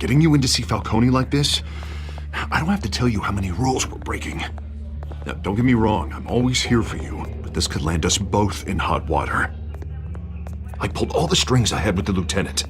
Getting you in to see Falcone like this? I don't have to tell you how many rules we're breaking. Now, don't get me wrong, I'm always here for you, but this could land us both in hot water. I pulled all the strings I had with the lieutenant.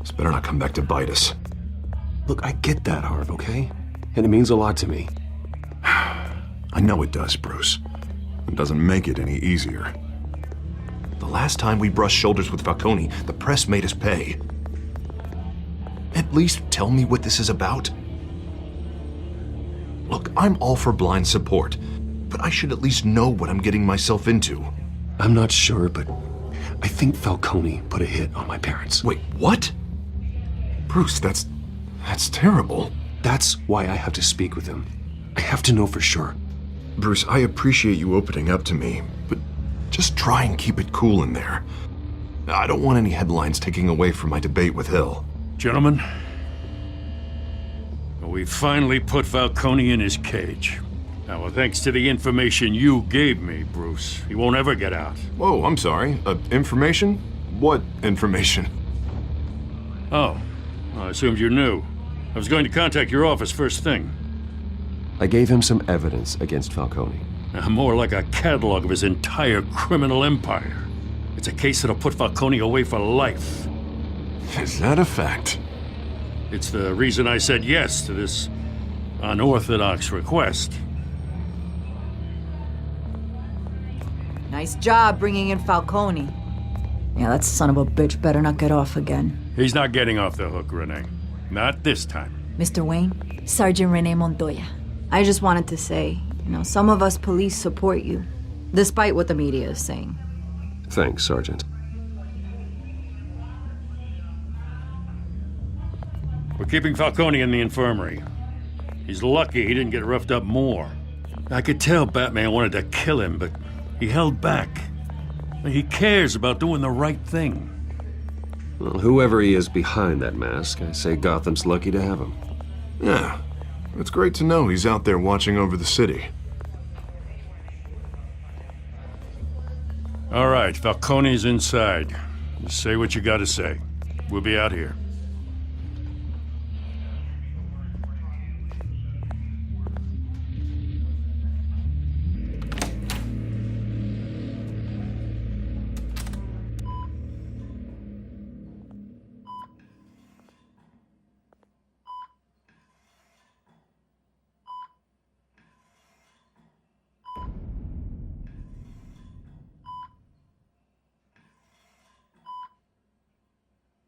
This better not come back to bite us. Look, I get that, Harv, okay? And it means a lot to me. I know it does, Bruce. It doesn't make it any easier. The last time we brushed shoulders with Falcone, the press made us pay. At least tell me what this is about. Look, I'm all for blind support, but I should at least know what I'm getting myself into. I'm not sure, but I think Falcone put a hit on my parents. Wait, what? Bruce, that's terrible. That's why I have to speak with him. I have to know for sure. Bruce, I appreciate you opening up to me, but just try and keep it cool in there. I don't want any headlines taking away from my debate with Hill. Gentlemen, we finally put Falcone in his cage. Now, well, thanks to the information you gave me, Bruce, he won't ever get out. Whoa, I'm sorry. Information? What information? Oh, well, I assumed you knew. I was going to contact your office first thing. I gave him some evidence against Falcone. More like a catalog of his entire criminal empire. It's a case that'll put Falcone away for life. Is that a fact? It's the reason I said yes to this unorthodox request. Nice job bringing in Falcone. Yeah, that son of a bitch better not get off again. He's not getting off the hook, Renee. Not this time. Mr. Wayne, Sergeant Renee Montoya. I just wanted to say, some of us police support you, despite what the media is saying. Thanks, Sergeant. We're keeping Falcone in the infirmary. He's lucky he didn't get roughed up more. I could tell Batman wanted to kill him, but he held back. He cares about doing the right thing. Well, whoever he is behind that mask, I say Gotham's lucky to have him. Yeah, it's great to know he's out there watching over the city. All right, Falcone's inside. You say what you gotta say. We'll be out here.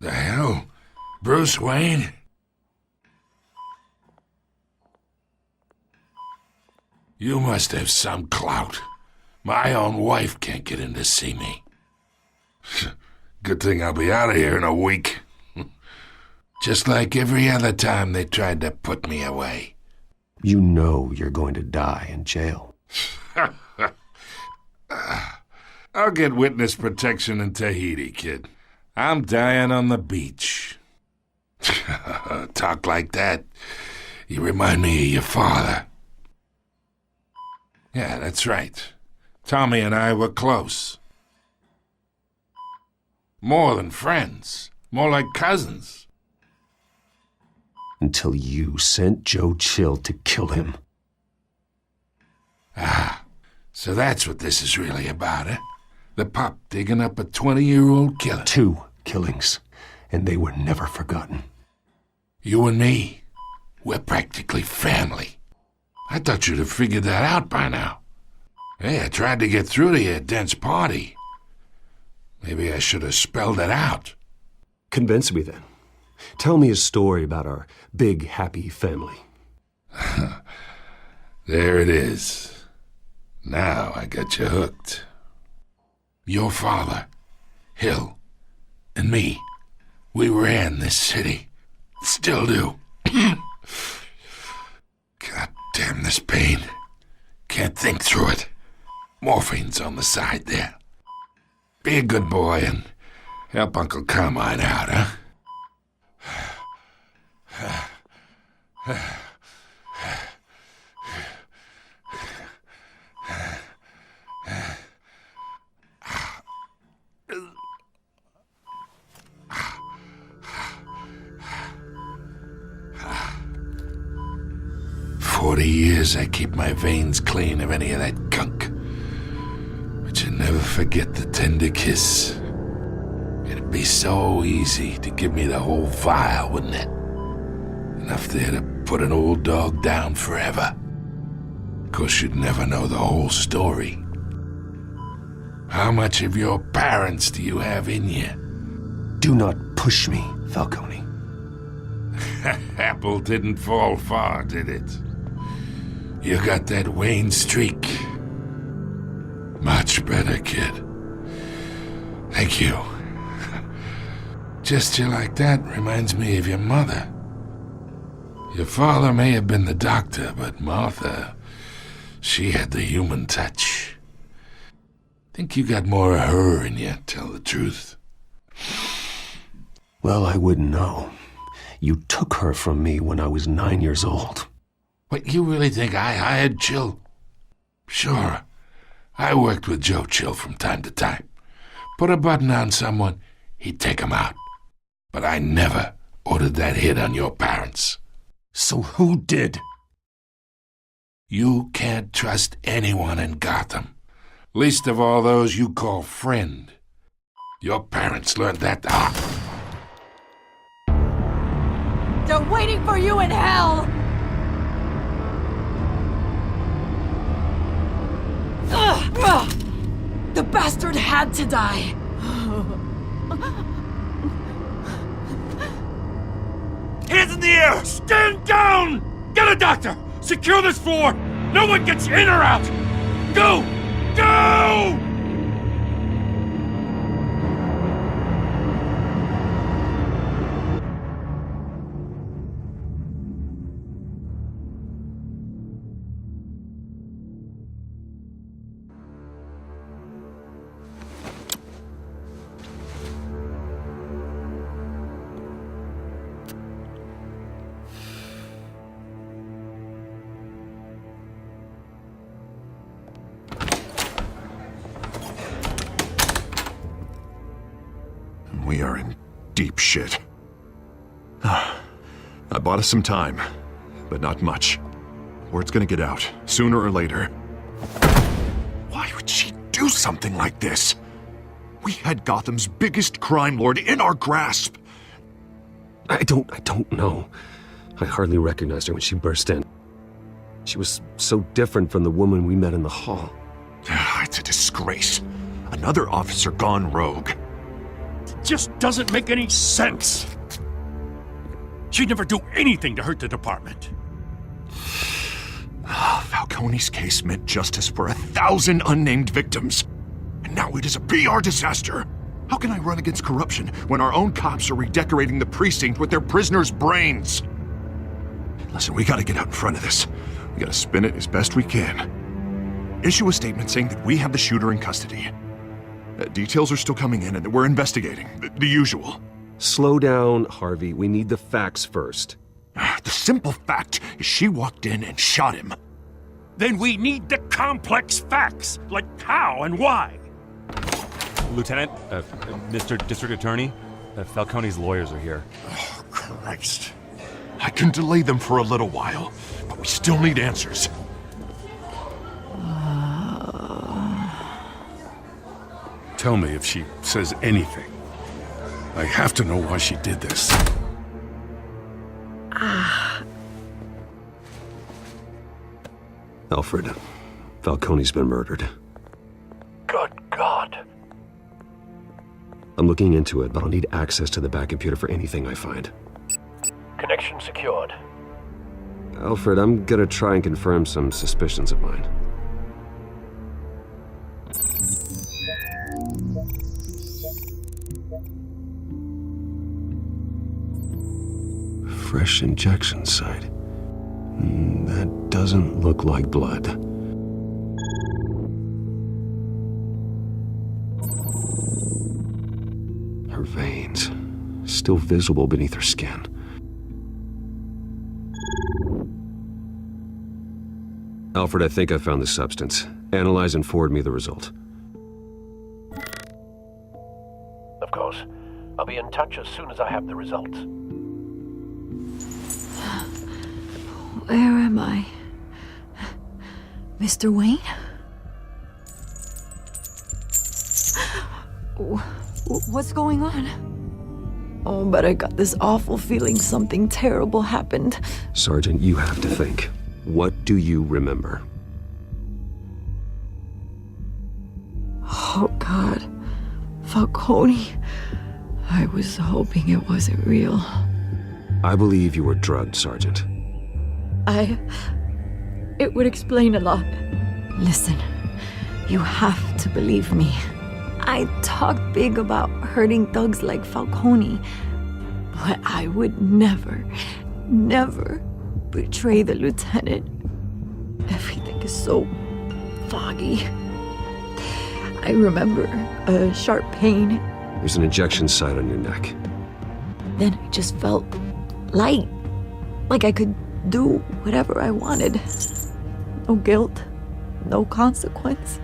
The hell? Bruce Wayne? You must have some clout. My own wife can't get in to see me. Good thing I'll be out of here in a week. Just like every other time they tried to put me away. You know you're going to die in jail. I'll get witness protection in Tahiti, kid. I'm dying on the beach. Talk like that. You remind me of your father. Yeah, that's right. Tommy and I were close. More than friends. More like cousins. Until you sent Joe Chill to kill him. Ah, so that's what this is really about, eh? The pup digging up a 20-year-old killer. 2 killings, and they were never forgotten. You and me, we're practically family. I thought you'd have figured that out by now. Hey, I tried to get through to your dense party. Maybe I should have spelled it out. Convince me then. Tell me a story about our big, happy family. There it is. Now I got you hooked. Your father, Hill, and me, we ran this city. Still do. God damn this pain. Can't think through it. Morphine's on the side there. Be a good boy and help Uncle Carmine out, huh? 40 years I keep my veins clean of any of that gunk. But you never forget the tender kiss. It'd be so easy to give me the whole vial, wouldn't it? Enough there to put an old dog down forever. Of course, you'd never know the whole story. How much of your parents do you have in you? Do not push me, Falcone. Apple didn't fall far, did it? You got that Wayne streak. Much better, kid. Thank you. Gesture like that reminds me of your mother. Your father may have been the doctor, but Martha, she had the human touch. Think you got more of her in you, tell the truth. Well, I wouldn't know. You took her from me when I was 9 years old. What, you really think I hired Chill? Sure. I worked with Joe Chill from time to time. Put a button on someone, he'd take him out. But I never ordered that hit on your parents. So who did? You can't trust anyone in Gotham. Least of all those you call friend. Your parents learned that the hard way. They're waiting for you in hell! The bastard had to die! Hands in the air! Stand down! Get a doctor! Secure this floor! No one gets in or out! Go! Go! We are in deep shit. I bought us some time, but not much. Word's gonna get out, sooner or later. Why would she do something like this? We had Gotham's biggest crime lord in our grasp. I don't know. I hardly recognized her when she burst in. She was so different from the woman we met in the hall. It's a disgrace. Another officer gone rogue. Just doesn't make any sense. She'd never do anything to hurt the department. Falcone's case meant justice for 1,000 unnamed victims. And now it is a PR disaster. How can I run against corruption when our own cops are redecorating the precinct with their prisoners' brains? Listen, we gotta get out in front of this. We gotta spin it as best we can. Issue a statement saying that we have the shooter in custody. Details are still coming in and that we're investigating. The usual. Slow down, Harvey. We need the facts first. The simple fact is she walked in and shot him. Then we need the complex facts, like how and why. Lieutenant, Mr. District Attorney, Falcone's lawyers are here. Oh, Christ. I can delay them for a little while, but we still need answers. Tell me if she says anything. I have to know why she did this. Alfred, Falcone's been murdered. Good God. I'm looking into it, but I'll need access to the back computer for anything I find. Connection secured. Alfred, I'm gonna try and confirm some suspicions of mine. Fresh injection site. That doesn't look like blood. Her veins, still visible beneath her skin. Alfred, I think I found the substance. Analyze and forward me the result. Of course. I'll be in touch as soon as I have the results. Where am I? Mr. Wayne? What's going on? Oh, but I got this awful feeling something terrible happened. Sergeant, you have to think. What do you remember? Oh, God. Falcone. I was hoping it wasn't real. I believe you were drugged, Sergeant. It would explain a lot. Listen, you have to believe me. I talked big about hurting thugs like Falcone, but I would never betray the lieutenant. Everything is so foggy. I remember a sharp pain. There's an injection site on your neck. Then I just felt light, like I could do whatever I wanted. No guilt, no consequence.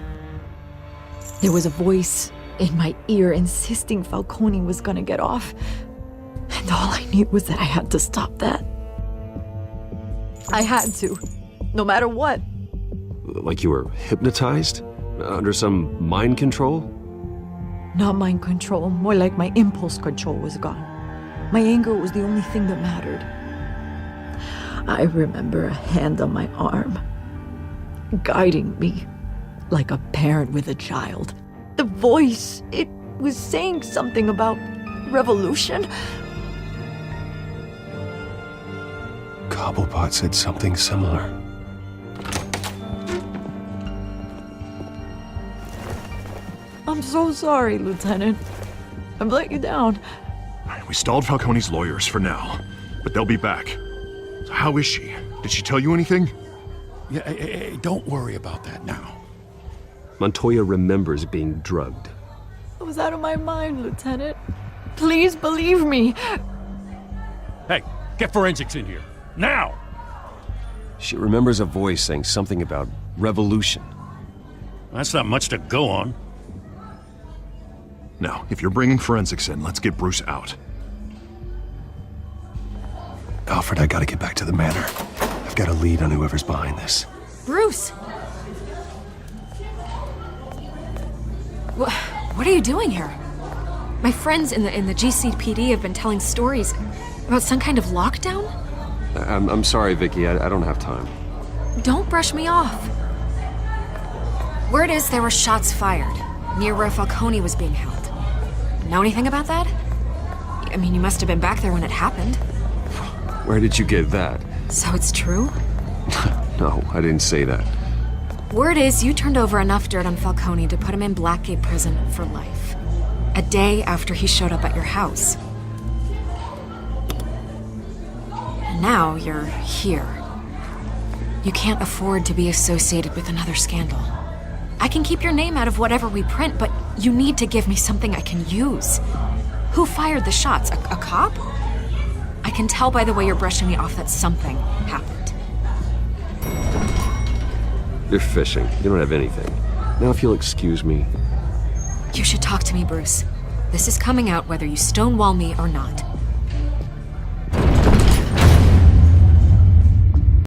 There was a voice in my ear insisting Falcone was gonna get off. And all I knew was that I had to stop that. I had to, no matter what. Like you were hypnotized? Under some mind control? Not mind control, more like my impulse control was gone. My anger was the only thing that mattered. I remember a hand on my arm, guiding me like a parent with a child. The voice, it was saying something about revolution. Cobblepot said something similar. I'm so sorry, Lieutenant. I've let you down. We stalled Falcone's lawyers for now, but they'll be back. So how is she? Did she tell you anything? Yeah, hey, don't worry about that now. Montoya remembers being drugged. I was out of my mind, Lieutenant. Please believe me. Hey, get forensics in here. Now! She remembers a voice saying something about revolution. That's not much to go on. Now, if you're bringing forensics in, let's get Bruce out. Alfred, I gotta get back to the manor. I've got a lead on whoever's behind this. Bruce! What are you doing here? My friends in the GCPD have been telling stories about some kind of lockdown? I'm sorry, Vicky. I don't have time. Don't brush me off. Word is there were shots fired near where Falcone was being held. Know anything about that? I mean, you must have been back there when it happened. Where did you get that? So it's true? No, I didn't say that. Word is you turned over enough dirt on Falcone to put him in Blackgate Prison for life. A day after he showed up at your house. And now you're here. You can't afford to be associated with another scandal. I can keep your name out of whatever we print, but you need to give me something I can use. Who fired the shots? A cop? I can tell by the way you're brushing me off that something happened. You're fishing. You don't have anything. Now, if you'll excuse me. You should talk to me, Bruce. This is coming out whether you stonewall me or not.